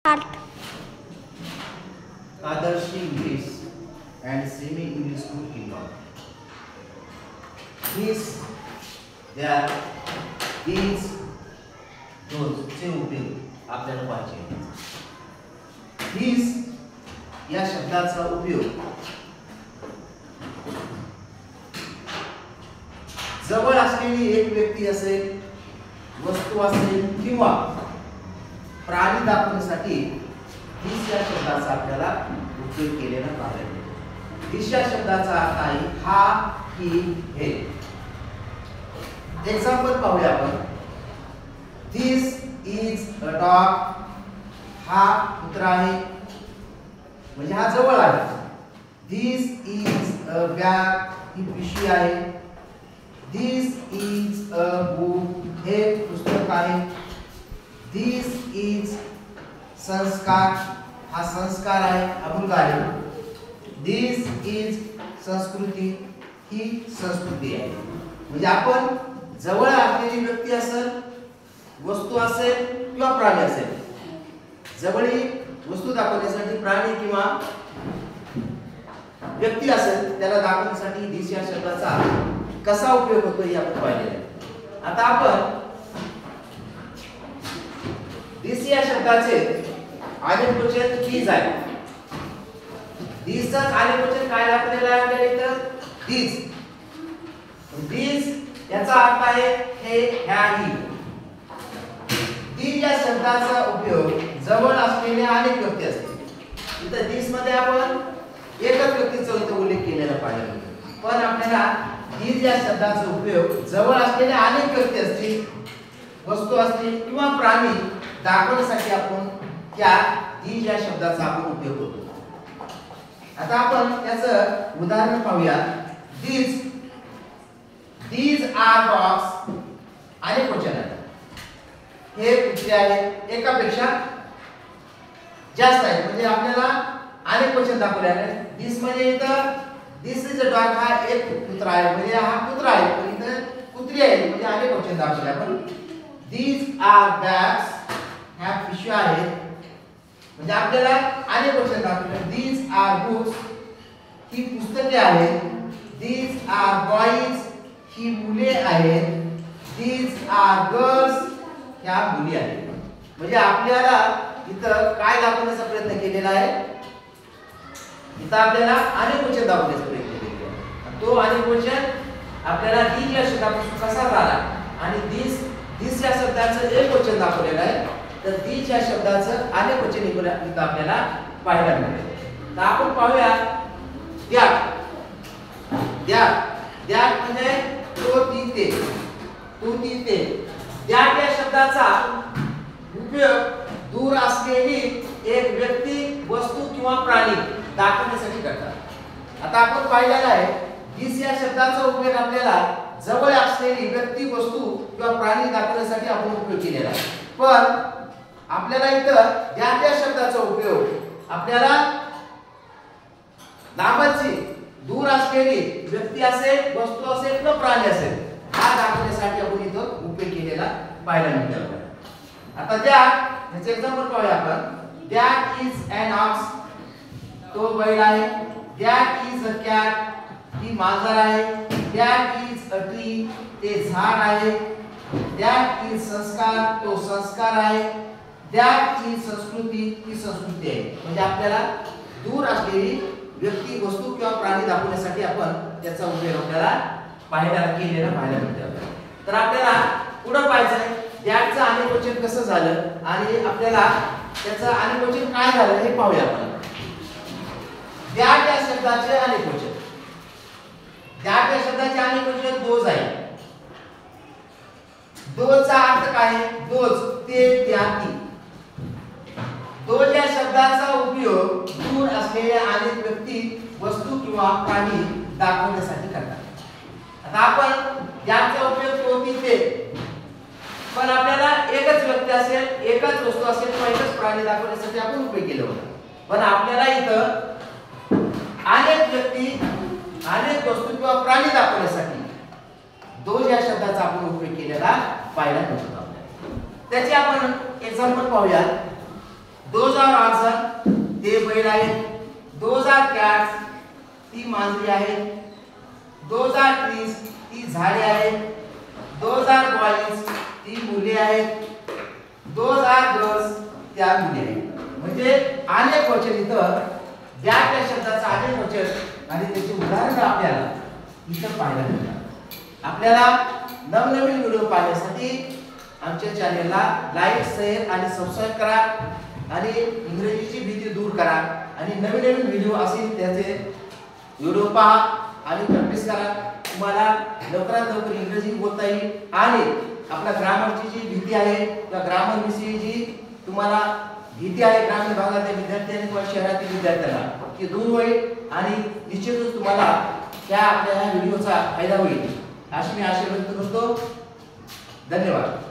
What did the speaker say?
Adarshi English and semi-English school kingdom. These there is those चे उपयोग आपल्याला पाहिजे. These या शब्दाचा उपयोग जवळ असलेली एक व्यक्ती असेल, वस्तू असेल किंवा प्राणी दाखवण्यासाठी दिस या शब्दाचा आपल्याला उपयोग केलेला पाहायला मिळतो. दिस या शब्दाचा अर्थ आहे हा, ही, हे. एक्झाम्पल पाहूया आपण. दिस इज अ डॉग. हा कुत्रा आहे म्हणजे हा जवळ आहे. दिस इज अ बॅग. ही पिशवी आहे. दिस इज अ बुक. हे पुस्तक आहे. दिस इज संस्कार. हा संस्कार आहे, हा मुलगा आहे. दिस इज संस्कृती. ही संस्कृती आहे. म्हणजे आपण जवळ असलेली व्यक्ती असेल, वस्तू असेल किंवा प्राणी असेल, जवळी वस्तू दाखवण्यासाठी प्राणी किंवा व्यक्ती असेल त्याला दाखवण्यासाठी दिस या शब्दाचा कसा उपयोग होतो हे आपण पाहिलेलं आहे. आता आपण दिस या शब्दाचे आलेखवचन these आहे. दिसचा आलेखवचन काय दाखवलेला आहे आपल्याला इथं? these. these याचा अर्थ आहे हे, ह्या, ही. these या शब्दाचा उपयोग जवळ असलेले अनेक व्यक्ती असतील. इथं these मध्ये आपण एकच व्यक्तीचा इथं उल्लेख केलेला पाहिजे, पण आपल्याला these या शब्दाचा उपयोग जवळ असलेले अनेक व्यक्ती असतील, वस्तू असतील किंवा प्राणी दाखवण्यासाठी आपण त्या these या शब्दाचा आपण उपयोग करतो. आता आपण त्याचं उदाहरण पाहूया. these are dogs. अनेक वचन आहे. हे कुत्रे आहेत, एकापेक्षा जास्त आहे म्हणजे आपल्याला अनेक वचन दाखवले आहे. दिस म्हणजे इथं दिस इज अ डॉग. हा एक कुत्रा आहे म्हणजे हा कुत्रा आहे, पण इथं कुत्री आहे म्हणजे अनेक वचन दाखवले आपण. these are bags. ह्या पिशव्या आहेत म्हणजे आपल्याला अनेक वचन दाखवले. these are books. ही पुस्तके आहेत. these are boys. ही मुले आहेत. these are girls. ह्या मुली आहेत. म्हणजे आपल्याला इथं काय दाखवण्याचा प्रयत्न केलेला आहे? इथं आपल्याला अनेक वचन दाखवण्याचा प्रयत्न केलेला आहे. तो अनेक वचन आपल्याला these या शब्दापासून कसा झाला आणि दिस या शब्दाचं एक वचन दाखवलेलं आहे, तर these या शब्दाचं अनेक वचन इथं आपल्याला पाहायला मिळेल. तर आपण पाहूया द्या म्हणजे तो, ती, ते. तू, ती, ते. द्या या शब्दाचा उपयोग दूर असलेली एक व्यक्ती, वस्तू किंवा प्राणी दाखवण्यासाठी करतात. आता आपण पाहिलेलं आहे दिस या शब्दाचा उपयोग आपल्याला जवळ असलेली व्यक्ती, वस्तू किंवा प्राणी दाखवण्यासाठी आपण उपयोग केलेला आहे. पण आपल्याला इथं त्या शब्दाचा उपयोग आपल्याला लांबची, दूर असलेली व्यक्ती असेल, वस्तू असेल किंवा प्राणी असेल हा दाखवण्यासाठी आपण इथं उपयोग केलेला पाहायला मिळतो. आता याचे एक्झाम्पल पाहूया आपण. That is an ox. तो बैल आहे. That is a cat. ही मांजर आहे. That is a tree. ते झाड आहे. दॅट इज संस्कार. तो संस्कार आहे. दॅट इज संस्कृती. ही संस्कृती आहे. म्हणजे आपल्याला दूर असलेली व्यक्ती, वस्तू किंवा प्राणी दाखवण्यासाठी आपण त्याचा उपयोग आपल्याला पाहायला मिळतो. तर आपल्याला पुढे पाहायचं दॅटचं अनेक वचन कसं झालं आणि आपल्याला त्याचं अनेक वचन काय झालं हे पाहूया आपण. दॅट या शब्दाचे अनेक वचन. दॅट या शब्दाचे अनेक वचन दोज आहे. दोजचा अर्थ काय आहे? दोज, ते, त्या, ती. दोज या शब्दाचा उपयोग दूर असलेल्या अनेक व्यक्ती, वस्तू किंवा प्राणी दाखवण्यासाठी करतात. आता आपण याचा उपयोग तो, ती, ते. पण आपल्याला एकच व्यक्ती असेल, एकच वस्तू असेल किंवा एकच प्राणी दाखवण्यासाठी आपण उपयोग केला होता. पण आपल्याला इथं अनेक व्यक्ती, अनेक वस्तू किंवा प्राणी दाखवण्यासाठी दोज या शब्दाचा आपण उपयोग केलेला पाहायला मिळतो. त्याचे आपण एक्झाम्पल पाहूया. दोज आर ऑक्सन ते बैल आहेत. दोज आर कॅट्स ती मांजरी आहेत. दोज आर ट्रीज ती झाडे आहेत. दोज आर बॉयज ती मुले आहेत. दोज आर गर्ल्स त्या मुली आहेत. म्हणजे अनेक वचन इथं ज्या त्या शब्दाचं अनेक वचन आणि त्याची उदाहरणं आपल्याला इथं पाहायला मिळतात. आपल्याला नवनवीन व्हिडिओ पाहण्यासाठी आमच्या चॅनेलला लाईक, शेअर आणि सबस्क्राईब करा आणि इंग्रजीची भीती दूर करा आणि नवीन नवीन व्हिडिओ असतील त्याचे व्हिडिओ पहा आणि प्रॅक्टिस करा. तुम्हाला लवकरात लवकर इंग्रजी बोलता येईल आणि आपल्या ग्रामरची जी भीती आहे त्या ग्रामर विषयी जी तुम्हाला भीती आहे ग्रामीण भागातील विद्यार्थ्यांनी किंवा शहरातील विद्यार्थ्यांना ती दूर होईल आणि निश्चितच तुम्हाला त्या आपल्या व्हिडिओचा फायदा होईल अशी मी आशा व्यक्त करतो. धन्यवाद.